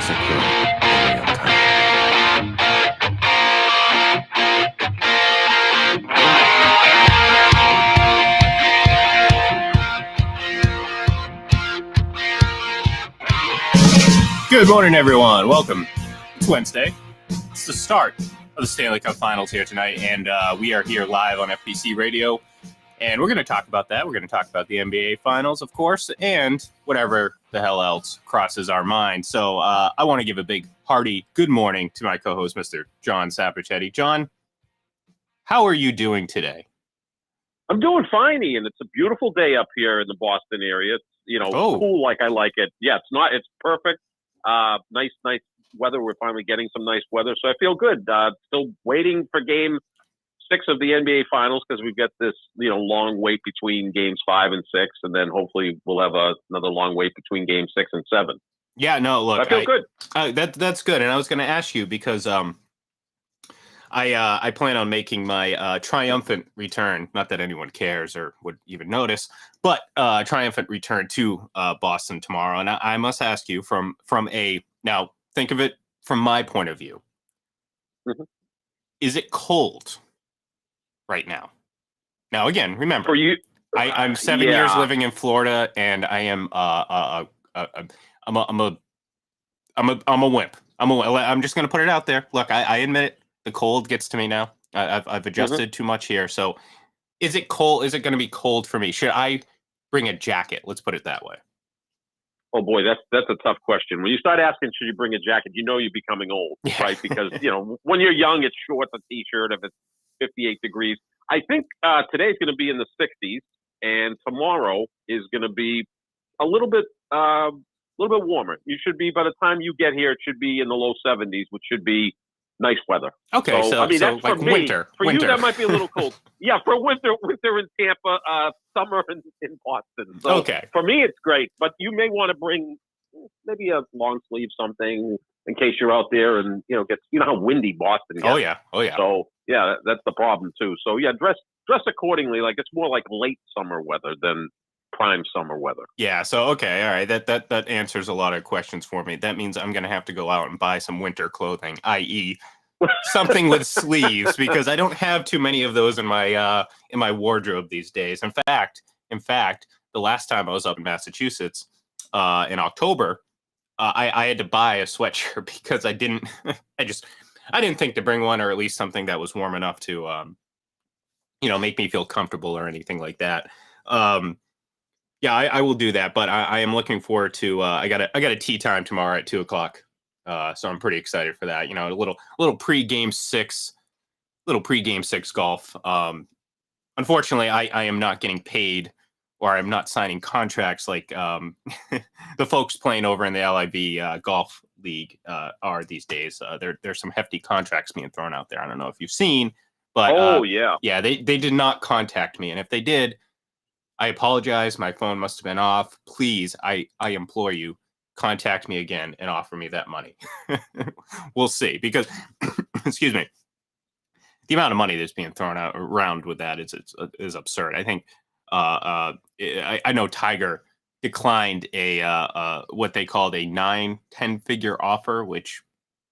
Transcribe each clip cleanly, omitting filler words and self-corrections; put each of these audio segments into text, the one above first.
Jason Quinn in real time. Good morning, everyone. Welcome. It's Wednesday. It's the start of the Stanley Cup Finals here tonight, and we are here live on FPC Radio, and we're going to talk about that. We're going to talk about the NBA Finals, of course, and whatever the hell else crosses our mind. So I want to give a big, hearty good morning to my co-host, Mr. John Saperchetti. John, how are you doing today? I'm doing fine, Ian. It's a beautiful day up here in the Boston area. It's, cool like I like it. Yeah, it's perfect. Nice weather. We're finally getting some nice weather, so I feel good. Still waiting for Game 6 of the NBA Finals because we've got this, long wait between Games 5 and 6, and then hopefully we'll have another long wait between Game 6 and 7. Yeah, no, look, I feel good. That's good, and I was going to ask you because I plan on making my triumphant return. Not that anyone cares or would even notice, but triumphant return to Boston tomorrow. And I must ask you from now, think of it from my point of view. Mm-hmm. Is it cold right now? Now, again, remember, for you, I'm 7 years living in Florida, and I am I'm a wimp. I'm just going to put it out there. Look, I admit it. The cold gets to me now. I've adjusted too much here. So is it cold? Is it going to be cold for me? Should I bring a jacket? Let's put it that way. Oh boy, that's a tough question. When you start asking, should you bring a jacket, you're becoming old, right? Because, when you're young, it's shorts, a t-shirt if it's 58 degrees. I think today's going to be in the 60s, and tomorrow is going to be a little bit warmer. You should be, by the time you get here, it should be in the low 70s, which should be nice weather. Okay, so that's like for me. Winter. For you, that might be a little cold. Yeah, for winter in Tampa, summer in Boston. So okay. For me, it's great, but you may want to bring maybe a long sleeve something in case you're out there and gets how windy Boston gets. Oh yeah. So yeah, that's the problem too. So yeah, dress accordingly. Like it's more like late summer weather than prime summer weather. Yeah, so okay, all right. That answers a lot of questions for me. That means I'm going to have to go out and buy some winter clothing, i.e. something with sleeves, because I don't have too many of those in my wardrobe these days. In fact, the last time I was up in Massachusetts in October, I had to buy a sweatshirt because I didn't think to bring one, or at least something that was warm enough to make me feel comfortable or anything like that. Yeah, I will do that, but I am looking forward to. I got a tea time tomorrow at 2:00, so I'm pretty excited for that. A little pre-game six golf. Unfortunately, I am not getting paid, or I'm not signing contracts like the folks playing over in the LIV golf league are these days. There's some hefty contracts being thrown out there. I don't know if you've seen, but yeah, they did not contact me, and if they did, I apologize. My phone must have been off. Please, I implore you, contact me again and offer me that money. We'll see, because, excuse me, the amount of money that's being thrown around with that is absurd. I think I know Tiger declined a what they called a 9-10 figure offer, which,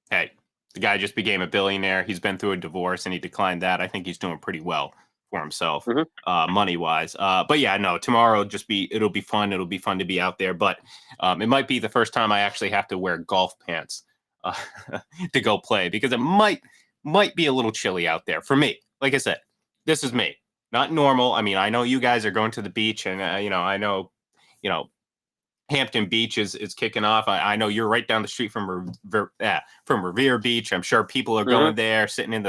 hey, the guy just became a billionaire. He's been through a divorce and he declined that. I think he's doing pretty well for himself, money wise. But yeah, no, tomorrow it'll be fun. It'll be fun to be out there, but it might be the first time I actually have to wear golf pants to go play, because it might be a little chilly out there for me. Like I said, this is me, not normal. I mean, I know you guys are going to the beach, and I know, Hampton Beach is kicking off. I know you're right down the street from Revere Beach. I'm sure people are going there, sitting in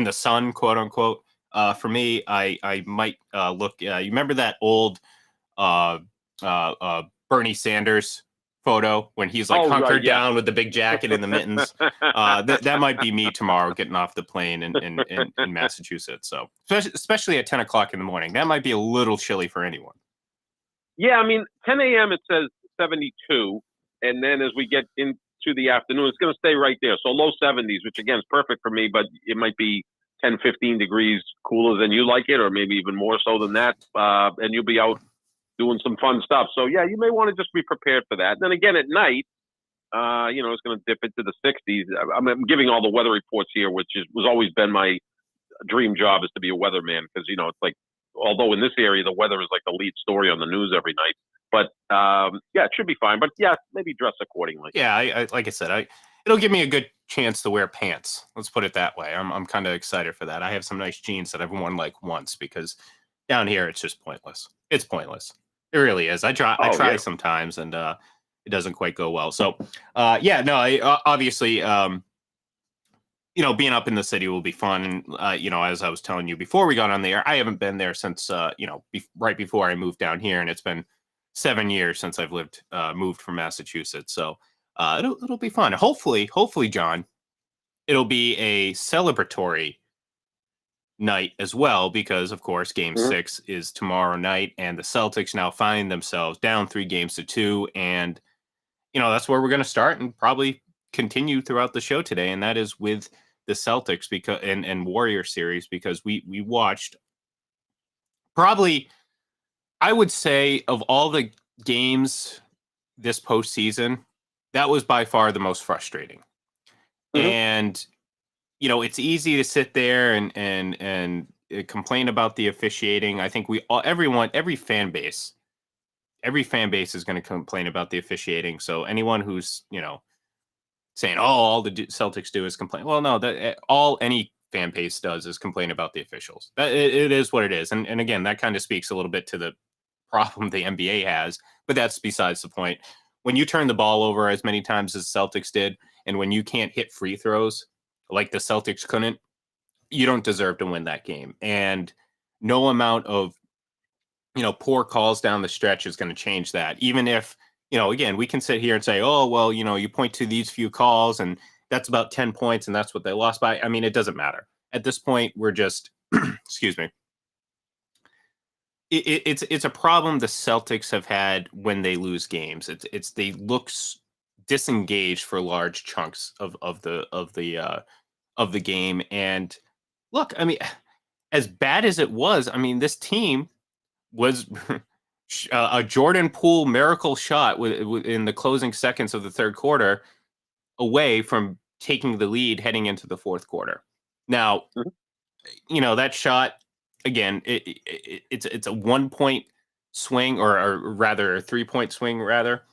the sun, quote unquote. For me, I might look. You remember that old Bernie Sanders photo when he's like hunkered down with the big jacket and the mittens? That might be me tomorrow, getting off the plane in Massachusetts. So especially at 10:00 in the morning, that might be a little chilly for anyone. Yeah, I mean, 10 a.m. it says 72, and then as we get into the afternoon, it's going to stay right there. So low 70s, which again is perfect for me, but it might be 10, 15 degrees cooler than you like it, or maybe even more so than that. And you'll be out doing some fun stuff. So yeah, you may want to just be prepared for that. And then again, at night, It's going to dip into the 60s. I'm giving all the weather reports here, was always been my dream job, is to be a weatherman, because it's like, although in this area the weather is like the lead story on the news every night. But it should be fine. But yeah, maybe dress accordingly. Yeah, I like I said, it'll give me a good chance to wear pants. Let's put it that way. I'm kind of excited for that. I have some nice jeans that I've worn like once, because down here it's just pointless. It's pointless. It really is. I try sometimes, and it doesn't quite go well. So obviously being up in the city will be fun. And as I was telling you before we got on the air, I haven't been there since right before I moved down here, and it's been 7 years since I've moved from Massachusetts. So it'll be fun. Hopefully, John, it'll be a celebratory night as well, because of course Game 6 is tomorrow night, and the Celtics now find themselves down 3-2, and that's where we're going to start and probably continue throughout the show today, and that is with the Celtics and Warrior series, because we watched probably, I would say, of all the games this postseason, that was by far the most frustrating. And it's easy to sit there and complain about the officiating. I think every fan base is going to complain about the officiating. So anyone who's saying, "Oh, all the Celtics do is complain," well, no, that all any fan base does is complain about the officials. It is what it is, and again, that kind of speaks a little bit to the problem the NBA has, but that's besides the point. When you turn the ball over as many times as Celtics did, and when you can't hit free throws like the Celtics couldn't, you don't deserve to win that game. And no amount of poor calls down the stretch is going to change that. Even if, again, we can sit here and say, oh, well, you point to these few calls and that's about 10 points and that's what they lost by. I mean, it doesn't matter. At this point, we're just, excuse me. It's a problem the Celtics have had when they lose games. They look disengaged for large chunks of the game. And look, I mean, as bad as it was, I mean, this team was a Jordan Poole miracle shot in the closing seconds of the third quarter away from taking the lead heading into the fourth quarter. Now, that shot, again, it's a 1 point swing, or rather a 3 point swing, rather.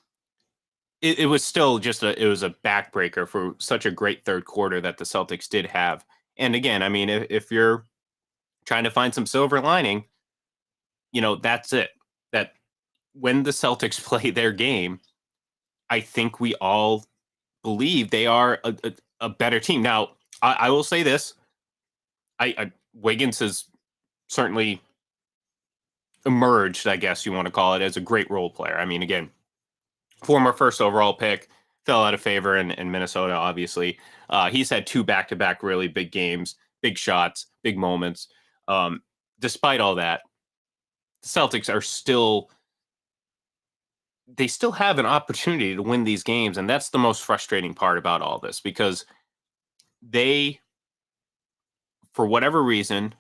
It was still just it was a backbreaker for such a great third quarter that the Celtics did have. And again, I mean, if you're trying to find some silver lining, that's it. That when the Celtics play their game, I think we all believe they are a better team. Now, I will say this. Wiggins has certainly emerged, I guess you want to call it, as a great role player. I mean, again, former first overall pick, fell out of favor in Minnesota, obviously. He's had 2 back-to-back really big games, big shots, big moments. Despite all that, the Celtics are still have an opportunity to win these games, and that's the most frustrating part about all this, because they, for whatever reason,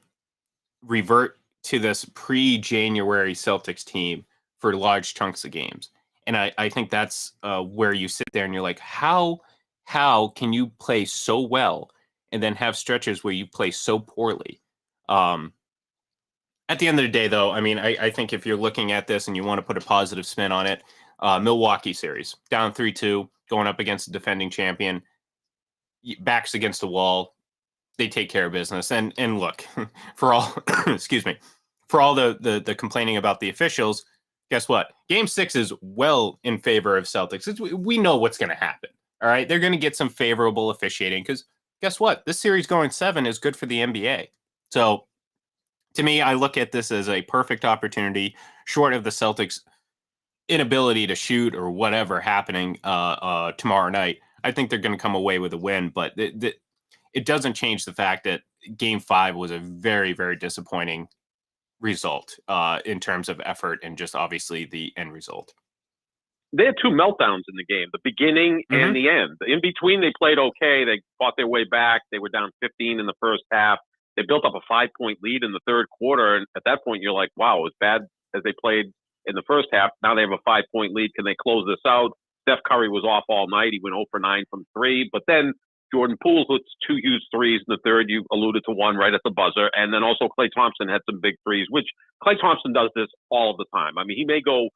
revert to this pre-January Celtics team for large chunks of games. And I think that's where you sit there and you're like, how can you play so well and then have stretches where you play so poorly? At the end of the day, though, I mean, I think if you're looking at this and you want to put a positive spin on it, Milwaukee series, down 3-2, going up against the defending champion, backs against the wall, they take care of business. And look, for all, excuse me, for all the complaining about the officials, guess what? Game 6 is well in favor of Celtics. We know what's going to happen. All right, they're going to get some favorable officiating, because guess what? This series going 7 is good for the NBA. So, to me, I look at this as a perfect opportunity, short of the Celtics' inability to shoot or whatever happening tomorrow night. I think they're going to come away with a win, but it doesn't change the fact that Game 5 was a very, very disappointing result in terms of effort and just obviously the end result. They had 2 meltdowns in the game, the beginning and the end. In between, they played okay. They fought their way back. They were down 15 in the first half. They built up a 5-point lead in the third quarter. And at that point, you're like, wow, as bad as they played in the first half, now they have a 5-point lead. Can they close this out? Steph Curry was off all night. He went 0 for 9 from 3. But then Jordan Poole hits 2 huge threes in the third. You alluded to one right at the buzzer. And then also Klay Thompson had some big threes, which Klay Thompson does this all the time. I mean, he may go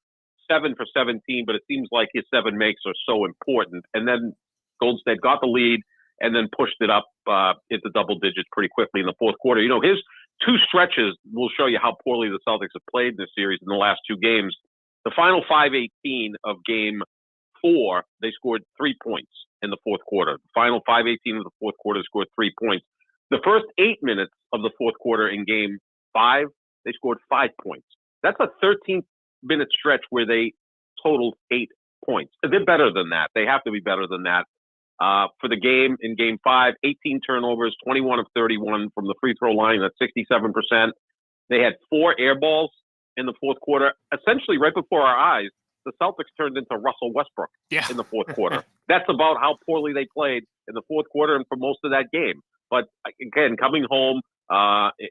7 for 17, but it seems like his 7 makes are so important. And then Golden State got the lead and then pushed it up into double digits pretty quickly in the fourth quarter. You know, his 2 stretches will show you how poorly the Celtics have played in this series in the last 2 games. The final 5:18 of game 4, they scored 3 points in the fourth quarter. The final 5:18 of the fourth quarter scored 3 points. The first 8 minutes of the fourth quarter in game 5, they scored 5 points. That's a 13-minute stretch where they totaled 8 points. They're better than that. They have to be better than that. For the game, in game 5, 18 turnovers, 21 of 31 from the free throw line. That's 67%. They had 4 air balls in the fourth quarter. Essentially, right before our eyes, the Celtics turned into Russell Westbrook in the fourth quarter. That's about how poorly they played in the fourth quarter and for most of that game. But again, coming home,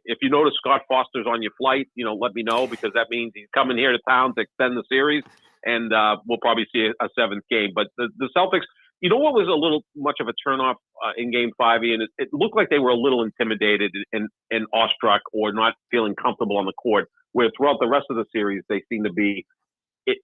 if you notice Scott Foster's on your flight, you know, let me know, because that means he's coming here to town to extend the series, and we'll probably see a 7th game. But the Celtics, you know what was a little much of a turnoff in Game 5, Ian? It looked like they were a little intimidated and awestruck or not feeling comfortable on the court, where throughout the rest of the series, they seem to be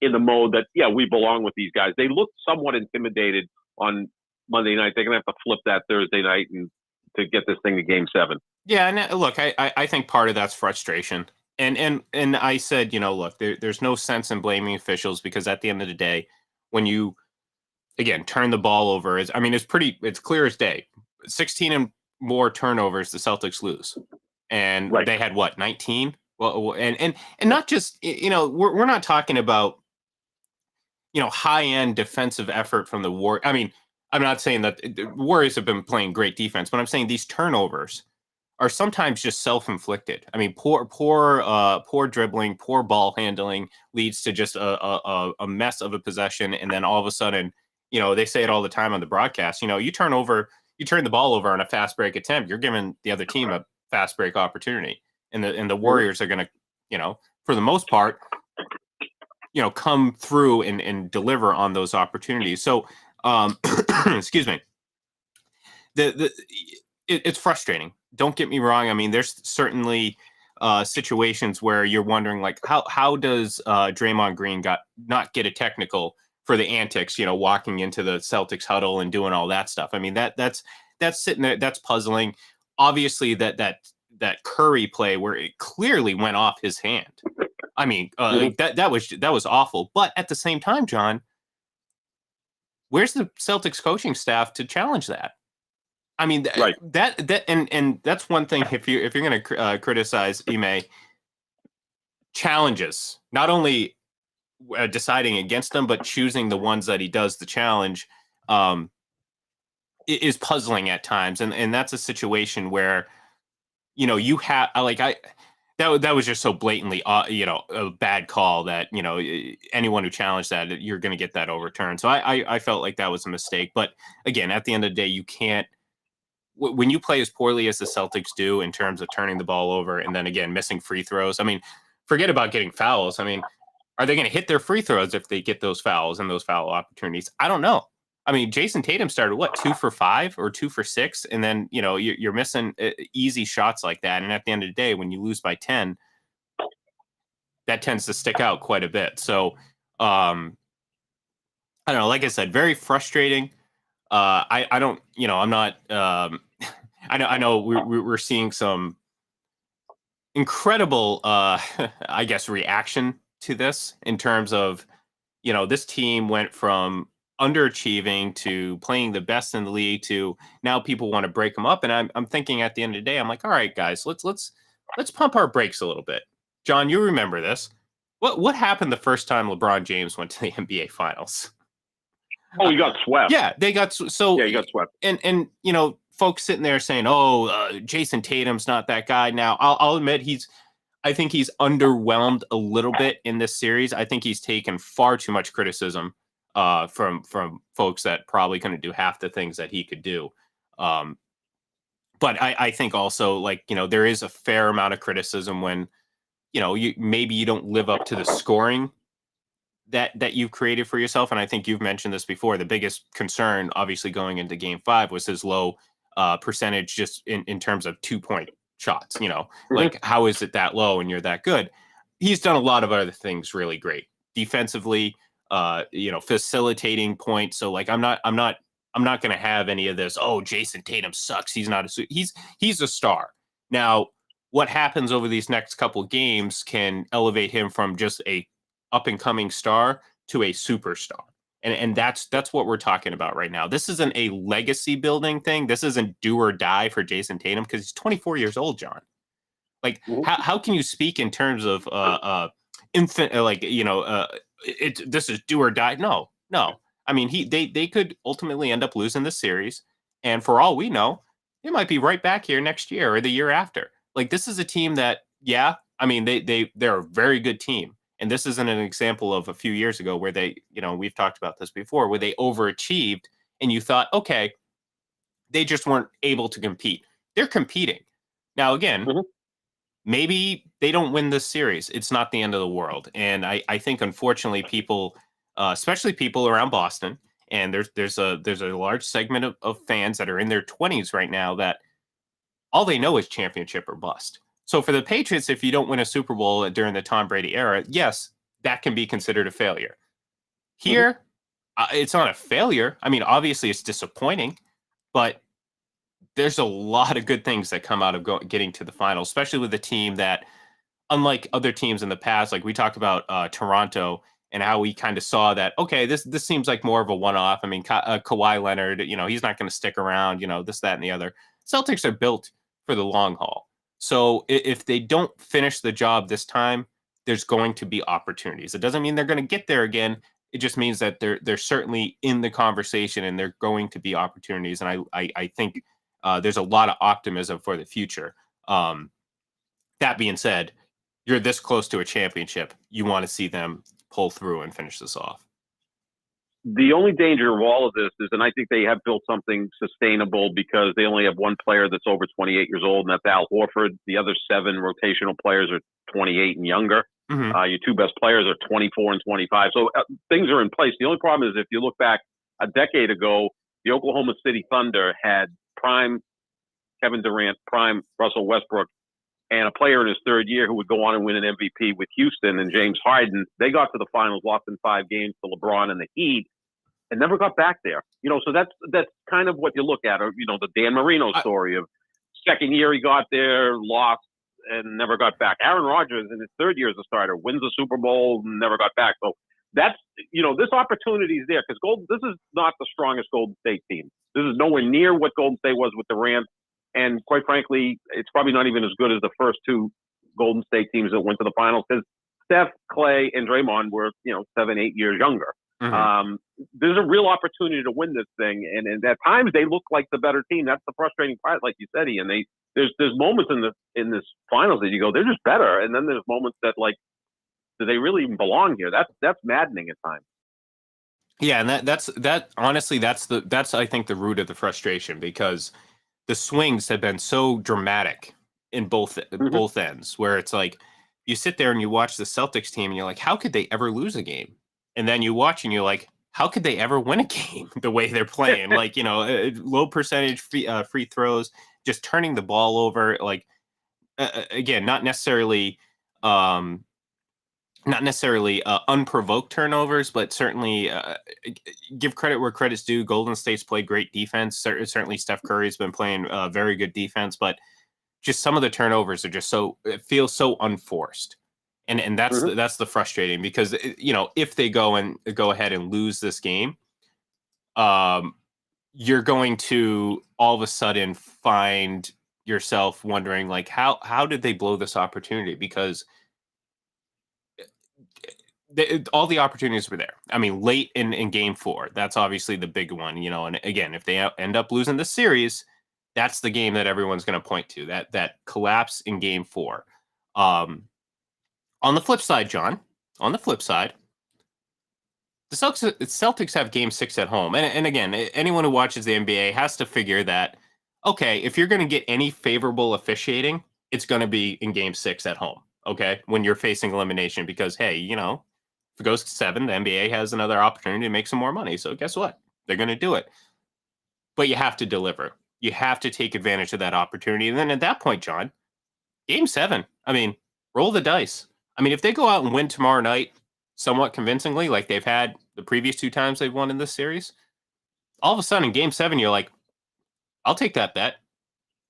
in the mode that, yeah, we belong with these guys. They looked somewhat intimidated on Monday night. They're going to have to flip that Thursday night and to get this thing to Game 7. Yeah, and look, I think part of that's frustration. And I said, you know, look, there's no sense in blaming officials, because at the end of the day, when you, again, turn the ball over, it's clear as day. 16 and more turnovers, the Celtics lose. And they had what, 19? Well, and not just, you know, we're not talking about, you know, high-end defensive effort from the Warriors. I mean, I'm not saying that the Warriors have been playing great defense, but I'm saying these turnovers are sometimes just self-inflicted. I mean, poor dribbling, poor ball handling leads to just a mess of a possession, and then all of a sudden, you know, they say it all the time on the broadcast. You know, you turn the ball over on a fast break attempt, you're giving the other team a fast break opportunity, and the Warriors are going to, you know, for the most part, you know, come through and deliver on those opportunities. So, excuse me. It's frustrating. Don't get me wrong. I mean, there's certainly situations where you're wondering, like, how does Draymond Green not get a technical for the antics, you know, walking into the Celtics huddle and doing all that stuff. I mean, that's sitting there, that's puzzling. Obviously, that Curry play where it clearly went off his hand. I mean, that was awful. But at the same time, John, where's the Celtics coaching staff to challenge that? I mean, that and that's one thing. If you're going to criticize Ime, challenges, not only deciding against them, but choosing the ones that he does the challenge, is puzzling at times. And that's a situation where, you know, you have that was just so blatantly, you know, a bad call that, you know, anyone who challenged that, you're going to get that overturned. So I felt like that was a mistake. But again, at the end of the day, you can't, when you play as poorly as the Celtics do in terms of turning the ball over and then again missing free throws. I mean, forget about getting fouls. I mean, are they going to hit their free throws if they get those fouls and those foul opportunities? I don't know. I mean, Jason Tatum started 2 for 5 or 2 for 6, and then, you know, you're missing easy shots like that. And at the end of the day, when you lose by 10, that tends to stick out quite a bit. So I don't know. Like I said, very frustrating. I don't, you know, I'm not. I know we're seeing some incredible, I guess, reaction to this in terms of, you know, this team went from underachieving to playing the best in the league to now people want to break them up. And I'm thinking at the end of the day, I'm like, all right, guys, let's pump our brakes a little bit. John, you remember this? What happened the first time LeBron James went to the NBA Finals? Oh, he got swept. Yeah, they got so. Yeah, he got swept. And you know, folks sitting there saying, "Oh, Jason Tatum's not that guy." Now, I'll admit I think he's underwhelmed a little bit in this series. I think he's taken far too much criticism from folks that probably couldn't do half the things that he could do. But I think also, like, you know, there is a fair amount of criticism when, you know, maybe you don't live up to the scoring that you've created for yourself. And I think you've mentioned this before. The biggest concern, obviously, going into Game 5 was his low percentage just in terms of 2-point shots. Like, how is it that low and you're that good? He's done a lot of other things really great defensively, facilitating points. So like, I'm not going to have any of this. Oh, Jason Tatum sucks. He's a star. Now, what happens over these next couple games can elevate him from just a up and coming star to a superstar. And that's what we're talking about right now. This isn't a legacy building thing. This isn't do or die for Jason Tatum because he's 24 years old, John. Like, how can you speak in terms of infant, this is do or die? No. I mean, they could ultimately end up losing this series, and for all we know, they might be right back here next year or the year after. Like, this is a team that, they're a very good team. And this isn't an example of a few years ago where they, we've talked about this before, where they overachieved and you thought, okay, they just weren't able to compete. They're competing. Now, again, maybe they don't win this series. It's not the end of the world. And I think, unfortunately, people, especially people around Boston, and there's a large segment of fans that are in their 20s right now that all they know is championship or bust. So for the Patriots, if you don't win a Super Bowl during the Tom Brady era, yes, that can be considered a failure. Here, it's not a failure. I mean, obviously it's disappointing, but there's a lot of good things that come out of getting to the final, especially with a team that, unlike other teams in the past, like we talked about Toronto and how we kind of saw that, okay, this seems like more of a one-off. I mean, Kawhi Leonard, he's not going to stick around, this, that, and the other. Celtics are built for the long haul. So if they don't finish the job this time, there's going to be opportunities. It doesn't mean they're going to get there again. It just means that they're certainly in the conversation and they're going to be opportunities. And I think there's a lot of optimism for the future. That being said, you're this close to a championship. You want to see them pull through and finish this off. The only danger of all of this is, and I think they have built something sustainable because they only have one player that's over 28 years old, and that's Al Horford. The other 7 rotational players are 28 and younger. Your 2 best players are 24 and 25. So things are in place. The only problem is if you look back a decade ago, the Oklahoma City Thunder had prime Kevin Durant, prime Russell Westbrook, and a player in his 3rd year who would go on and win an MVP with Houston and James Harden. They got to the finals, lost in 5 games to LeBron and the Heat, and never got back there. So that's kind of what you look at, or, the Dan Marino story of 2nd year he got there, lost, and never got back. Aaron Rodgers in his 3rd year as a starter wins the Super Bowl and never got back. So that's, this opportunity is there because this is not the strongest Golden State team. This is nowhere near what Golden State was with Durant. And quite frankly, it's probably not even as good as the first 2 Golden State teams that went to the finals because Steph, Clay, and Draymond were, 7, 8 years younger. There's a real opportunity to win this thing, and at times they look like the better team. That's the frustrating part, like you said, Ian. There's moments in this finals that you go, they're just better, and then there's moments that, like, do they really even belong here? That's maddening at times. Yeah, and that's honestly that's I think the root of the frustration because the swings have been so dramatic in both ends, where it's like you sit there and you watch the Celtics team and you're like, how could they ever lose a game? And then you watch and you're like, how could they ever win a game the way they're playing? Like, low percentage free throws, just turning the ball over. Like, again, not necessarily unprovoked turnovers, but certainly give credit where credit's due. Golden State's played great defense. Certainly Steph Curry's been playing very good defense, but just some of the turnovers are just it feels so unforced. And that's the frustrating because, if they go ahead and lose this game, you're going to all of a sudden find yourself wondering, like, how did they blow this opportunity? Because all the opportunities were there. I mean, late in Game 4, that's obviously the big one, and again, if they end up losing the series, that's the game that everyone's going to point to, that collapse in Game 4. On the flip side, John, the Celtics have Game 6 at home. And again, anyone who watches the NBA has to figure that, okay, if you're going to get any favorable officiating, it's going to be in Game 6 at home, okay, when you're facing elimination because, hey, If it goes to 7, the NBA has another opportunity to make some more money. So guess what? They're going to do it. But you have to deliver. You have to take advantage of that opportunity. And then at that point, John, Game 7, I mean, roll the dice. I mean, if they go out and win tomorrow night somewhat convincingly, like they've had the previous 2 times they've won in this series, all of a sudden, Game 7, you're like, I'll take that bet.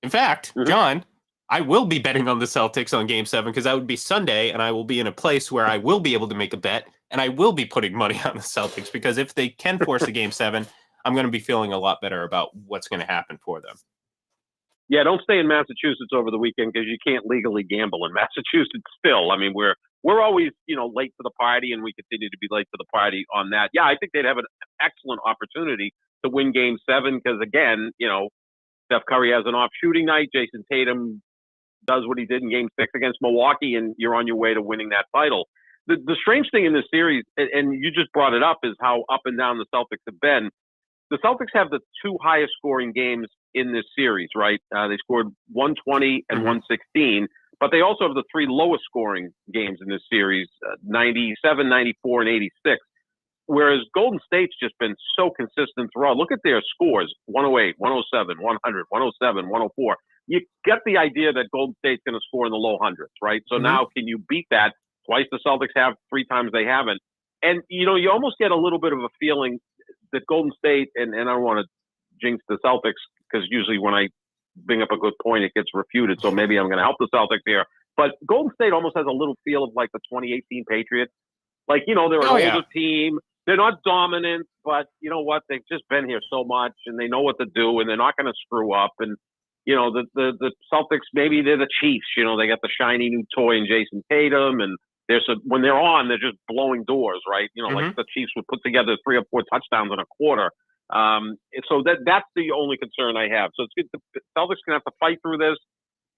In fact, John, I will be betting on the Celtics on Game 7 because that would be Sunday, and I will be in a place where I will be able to make a bet, and I will be putting money on the Celtics because if they can force a Game 7, I'm going to be feeling a lot better about what's going to happen for them. Yeah, don't stay in Massachusetts over the weekend because you can't legally gamble in Massachusetts still. I mean, we're always, late to the party, and we continue to be late to the party on that. Yeah, I think they'd have an excellent opportunity to win Game 7 because, again, Steph Curry has an off shooting night. Jason Tatum does what he did in Game 6 against Milwaukee, and you're on your way to winning that title. The strange thing in this series, and you just brought it up, is how up and down the Celtics have been. The Celtics have the 2 highest scoring games in this series, right? They scored 120 and 116, but they also have the 3 lowest scoring games in this series, 97, 94, and 86. Whereas Golden State's just been so consistent throughout. Look at their scores, 108, 107, 100, 107, 104. You get the idea that Golden State's going to score in the low hundreds, right? So now can you beat that? Twice the Celtics have, 3 times they haven't. And, you almost get a little bit of a feeling that Golden State, and I don't want to jinx the Celtics because usually when I bring up a good point, it gets refuted. So maybe I'm going to help the Celtics here. But Golden State almost has a little feel of like the 2018 Patriots. Like, they're an older team. They're not dominant, but you know what? They've just been here so much and they know what to do and they're not going to screw up. And, the Celtics, maybe they're the Chiefs. They got the shiny new toy in Jason Tatum and when they're on, they're just blowing doors, right? Like the Chiefs would put together 3 or 4 touchdowns in a quarter. So that's the only concern I have. So it's good. The Celtics can have to fight through this,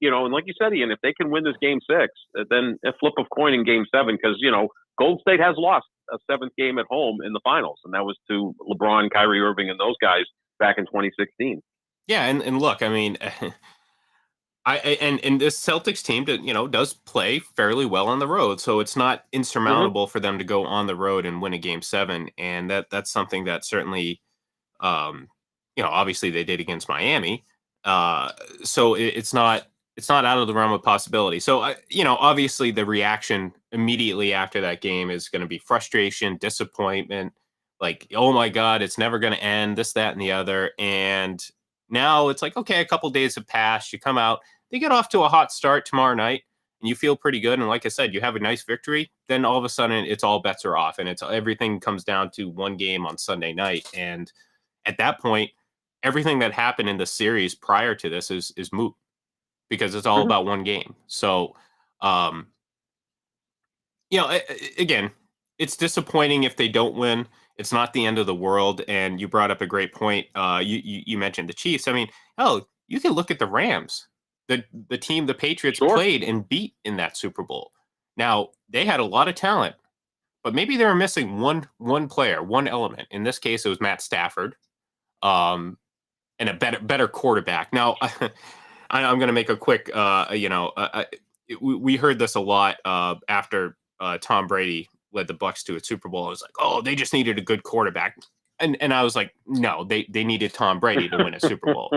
and like you said, Ian, if they can win this Game 6, then a flip of coin in Game 7, because, Golden State has lost a 7th game at home in the finals, and that was to LeBron, Kyrie Irving, and those guys back in 2016. Yeah, and look, I mean, and this Celtics team, does play fairly well on the road, so it's not insurmountable for them to go on the road and win a Game 7, and that's something that certainly, obviously they did against Miami, so it's not out of the realm of possibility. So obviously the reaction immediately after that game is going to be frustration, disappointment, like, oh my God, it's never going to end, this, that, and the other, and now it's like, okay, a couple days have passed, you come out. They get off to a hot start tomorrow night and you feel pretty good. And like I said, you have a nice victory. Then all of a sudden it's all bets are off and everything comes down to one game on Sunday night. And at that point, everything that happened in the series prior to this is moot because it's all about one game. So, again, it's disappointing if they don't win. It's not the end of the world. And you brought up a great point. You mentioned the Chiefs. I mean, you can look at the Rams. The team the Patriots played and beat in that Super Bowl. Now, they had a lot of talent, but maybe they were missing one player, one element. In this case, it was Matt Stafford, and a better quarterback. Now, I'm going to make a quick, we heard this a lot after Tom Brady led the Bucs to a Super Bowl. I was like, oh, they just needed a good quarterback. And I was like, no, they needed Tom Brady to win a Super Bowl.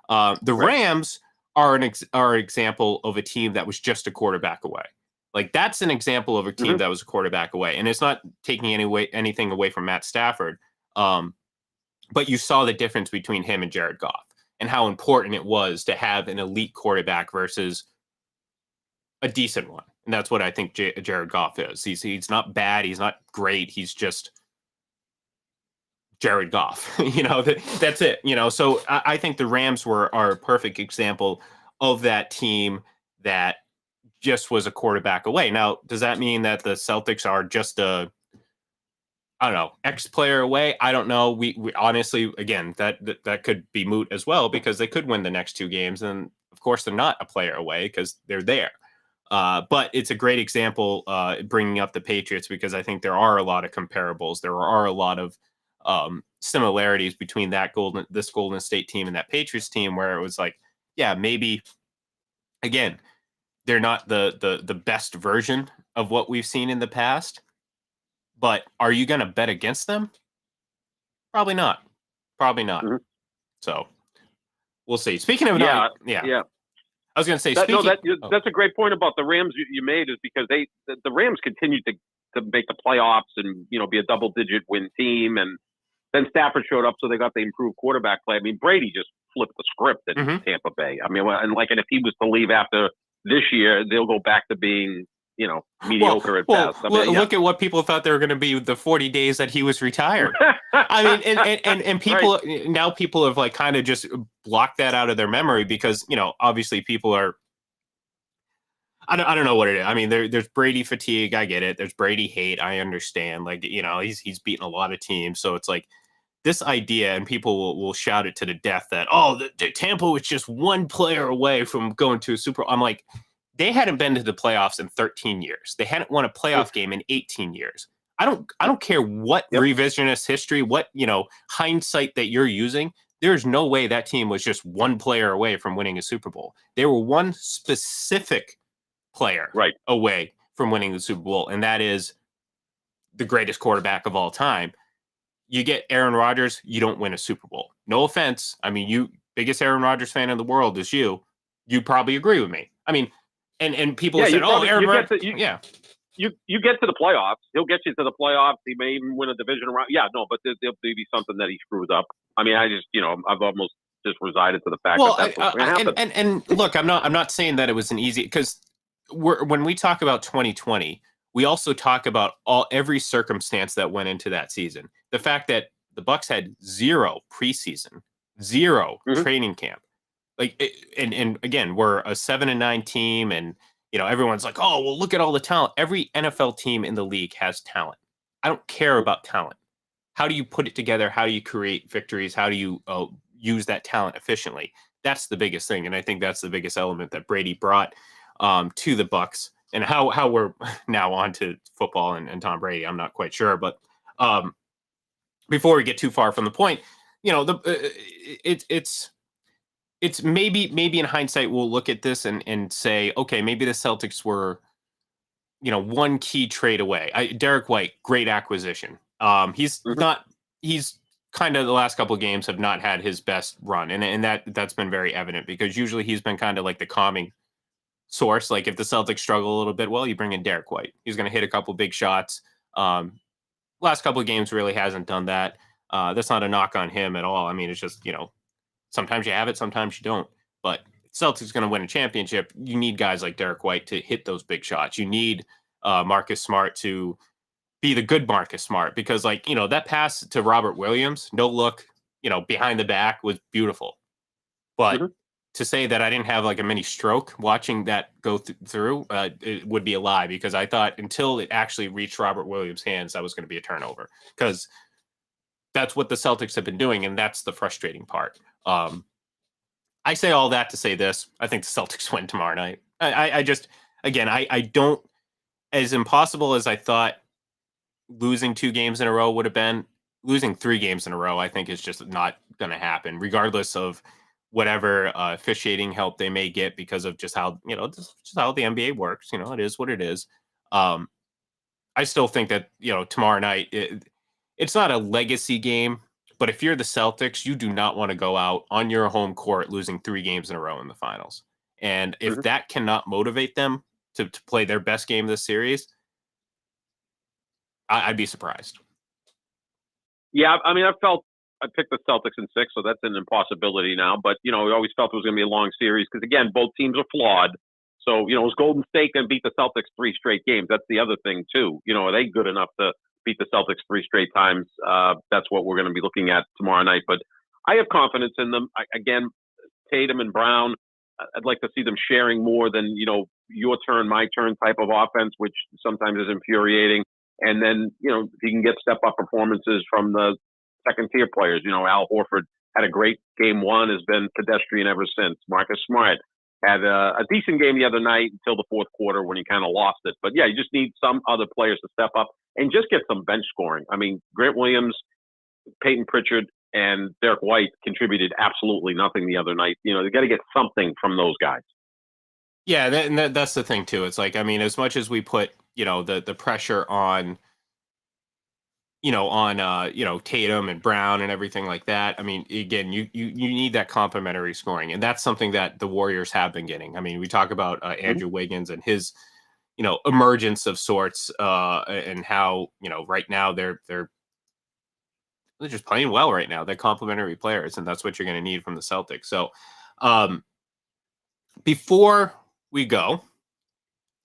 The Rams are an example of a team that was just a quarterback away. Like that's an example of a team that was a quarterback away, and it's not taking anything away from Matt Stafford. But you saw the difference between him and Jared Goff, and how important it was to have an elite quarterback versus a decent one. And that's what I think Jared Goff is. He's not bad. He's not great. He's just Jared Goff, that's it, so I think the Rams are a perfect example of that team that just was a quarterback away. Now, does that mean that the Celtics are just X player away? I don't know. We honestly, again, that could be moot as well because they could win the next 2 games. And of course they're not a player away because they're there. But it's a great example bringing up the Patriots because I think there are a lot of comparables. There are a lot of similarities between this Golden State team and that Patriots team, where it was like, yeah, maybe again, they're not the best version of what we've seen in the past, But are you going to bet against them? Probably not. Probably not. Mm-hmm. So we'll see. Speaking of yeah. I was going to say, that's a great point about the Rams you made, is because the Rams continued to make the playoffs and, be a double-digit win team. And then Stafford showed up, so they got the improved quarterback play. I mean, Brady just flipped the script in Tampa Bay. I mean, and if he was to leave after this year, they'll go back to being, mediocre at best. I mean, look at what people thought they were going to be the 40 days that he was retired. I mean, and people now have like kind of just blocked that out of their memory because, obviously people are, I don't know what it is. I mean, there's Brady fatigue. I get it. There's Brady hate. I understand. Like, he's beaten a lot of teams. So it's like this idea, and people will shout it to the death that, the Tampa was just one player away from going to a Super Bowl. I'm like, they hadn't been to the playoffs in 13 years. They hadn't won a playoff game in 18 years. I don't care what revisionist history, what, hindsight that you're using. There's no way that team was just one player away from winning a Super Bowl. They were one specific player away from winning the Super Bowl, and that is the greatest quarterback of all time. You get Aaron Rodgers, you don't win a Super Bowl. No offense. I mean, you biggest Aaron Rodgers fan in the world is you. You probably agree with me. I mean, and people said, Aaron Rodgers. You get to the playoffs. He'll get you to the playoffs. He may even win a division round. Yeah, no, but there'll be something that he screws up. I mean, I just, I've almost just resided to the fact that that's what's going to happen. And look, I'm not saying that it was an easy, because when we talk about 2020, we also talk about every circumstance that went into that season. The fact that the Bucs had zero preseason, zero training camp. Like, and again, we're a 7-9 team, and everyone's like, oh, well, look at all the talent. Every NFL team in the league has talent. I don't care about talent. How do you put it together? How do you create victories? How do you use that talent efficiently? That's the biggest thing, and I think that's the biggest element that Brady brought to the Bucs. And how we're now on to football and Tom Brady, I'm not quite sure, but before we get too far from the point, it's maybe in hindsight we'll look at this and say, okay, maybe the Celtics were, one key trade away. Derek White, great acquisition. He's kind of, the last couple of games have not had his best run, and that's been very evident, because usually he's been kind of like the calming source. Like, if the Celtics struggle a little bit, well, you bring in Derek White. He's going to hit a couple big shots. Last couple of games really hasn't done that. That's not a knock on him at all. I mean, it's just, sometimes you have it, sometimes you don't. But Celtics going to win a championship, you need guys like Derek White to hit those big shots. You need Marcus Smart to be the good Marcus Smart, because, that pass to Robert Williams, no look, behind the back, was beautiful. But to say that I didn't have like a mini stroke watching that go through, it would be a lie, because I thought until it actually reached Robert Williams' hands, that was going to be a turnover, because that's what the Celtics have been doing, and that's the frustrating part. I say all that to say this: I think the Celtics win tomorrow night. I just, again, I don't, as impossible as I thought losing 2 games in a row would have been, losing 3 games in a row, I think, is just not going to happen, regardless of whatever officiating help they may get, because of just how, just how the NBA works. It is what it is. I still think that, tomorrow night, it's not a legacy game, but if you're the Celtics, you do not want to go out on your home court losing 3 games in a row in the finals. And if that cannot motivate them to play their best game of the series, I'd be surprised. Yeah, I mean, I picked the Celtics in 6, so that's an impossibility now. But, we always felt it was going to be a long series, because, again, both teams are flawed. So, was Golden State going to beat the Celtics 3 straight games? That's the other thing, too. Are they good enough to beat the Celtics 3 straight times? That's what we're going to be looking at tomorrow night. But I have confidence in them. Again, Tatum and Brown, I'd like to see them sharing more than, your turn, my turn type of offense, which sometimes is infuriating. And then, if you can get step-up performances from the second-tier players. Al Horford had a great game 1, has been pedestrian ever since. Marcus Smart had a decent game the other night until the fourth quarter when he kind of lost it. But, yeah, you just need some other players to step up and just get some bench scoring. I mean, Grant Williams, Peyton Pritchard, and Derek White contributed absolutely nothing the other night. They got to get something from those guys. Yeah, that's the thing, too. It's like, I mean, as much as we put, the pressure on on Tatum and Brown and everything like that. I mean, again, you need that complementary scoring, and that's something that the Warriors have been getting. I mean, we talk about Andrew Wiggins and his emergence of sorts, and how right now they're just playing well right now. They're complementary players, and that's what you're going to need from the Celtics. So, before we go,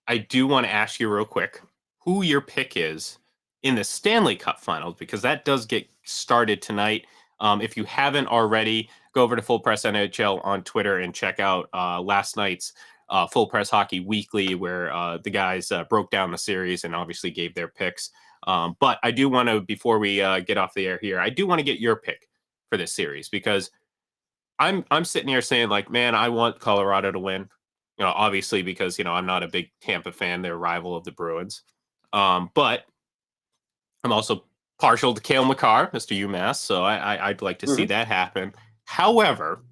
I do want to ask you real quick who your pick is in the Stanley Cup Finals, because that does get started tonight. If you haven't already, go over to Full Press NHL on Twitter and check out last night's Full Press Hockey Weekly, where the guys broke down the series and obviously gave their picks. But I do want to, before we get off the air here, I do want to get your pick for this series, because I'm sitting here saying, like, man, I want Colorado to win. Obviously, because I'm not a big Tampa fan; they're a rival of the Bruins. But I'm also partial to Cale Makar, Mr. UMass, so I'd like to see that happen. However,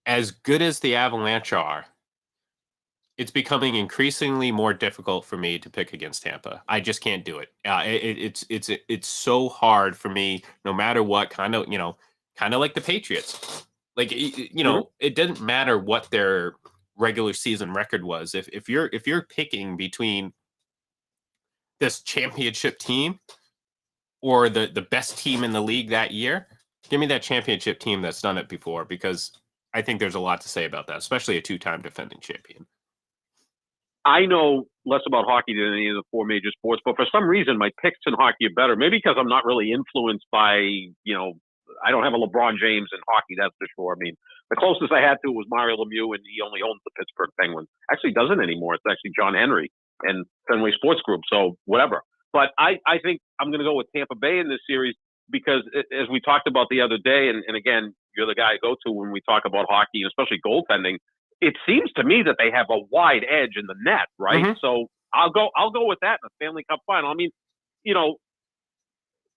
as good as the Avalanche are, it's becoming increasingly more difficult for me to pick against Tampa. I just can't do it. It's so hard for me, no matter what. Kind of like the Patriots. Like it doesn't matter what their regular season record was. If you're picking between this championship team or the best team in the league that year, give me that championship team that's done it before, because I think there's a lot to say about that, especially a two-time defending champion. I know less about hockey than any of the four major sports, but for some reason my picks in hockey are better. Maybe because I'm not really influenced by, I don't have a LeBron James in hockey, that's for sure. I mean, the closest I had to was Mario Lemieux, and he only owns the Pittsburgh Penguins. Actually doesn't anymore. It's actually John Henry and Fenway Sports Group, so whatever. But I think I'm going to go with Tampa Bay in this series because, as we talked about the other day, and again, you're the guy I go to when we talk about hockey, and especially goaltending, it seems to me that they have a wide edge in the net, right? So I'll go with that in the Stanley Cup Final. I mean,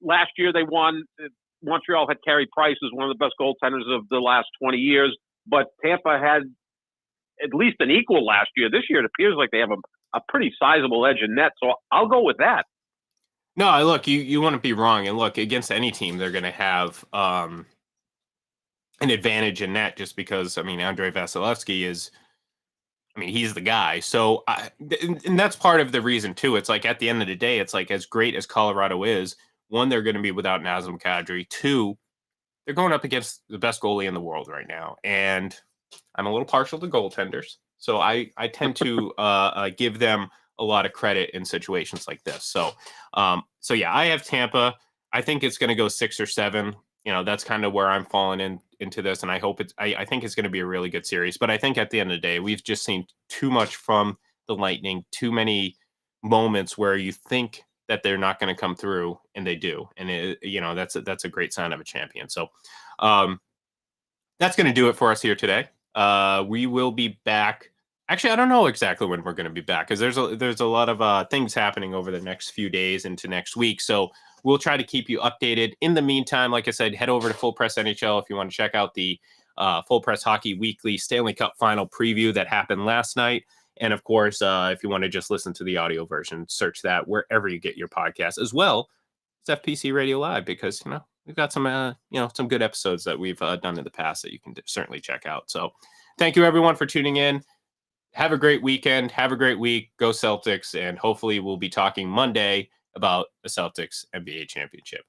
last year they won. Montreal had Carey Price as one of the best goaltenders of the last 20 years, but Tampa had at least an equal last year. This year it appears like they have a pretty sizable edge in net, so I'll go with that. No, look, you wouldn't be wrong. And look, against any team, they're going to have an advantage in net, just because, I mean, Andrei Vasilevsky he's the guy. So, and that's part of the reason too. It's like, at the end of the day, it's like, as great as Colorado is, one, they're going to be without Nazem Kadri. Two, they're going up against the best goalie in the world right now. And I'm a little partial to goaltenders, so I tend to give them a lot of credit in situations like this. So yeah, I have Tampa. I think it's going to go 6 or 7. That's kind of where I'm falling into this, and I hope I think it's going to be a really good series. But I think at the end of the day, we've just seen too much from the Lightning, too many moments where you think that they're not going to come through, and they do, and that's a great sign of a champion. So that's going to do it for us here today. We will be back. Actually, I don't know exactly when we're going to be back, because there's a lot of things happening over the next few days into next week. So we'll try to keep you updated. In the meantime, like I said, head over to Full Press NHL if you want to check out the Full Press Hockey Weekly Stanley Cup Final preview that happened last night. And of course, if you want to just listen to the audio version, search that wherever you get your podcast, as well as FPC Radio Live, because we've got some some good episodes that we've done in the past that you can certainly check out. So thank you everyone for tuning in. Have a great weekend. Have a great week. Go Celtics. And hopefully we'll be talking Monday about the Celtics NBA championship.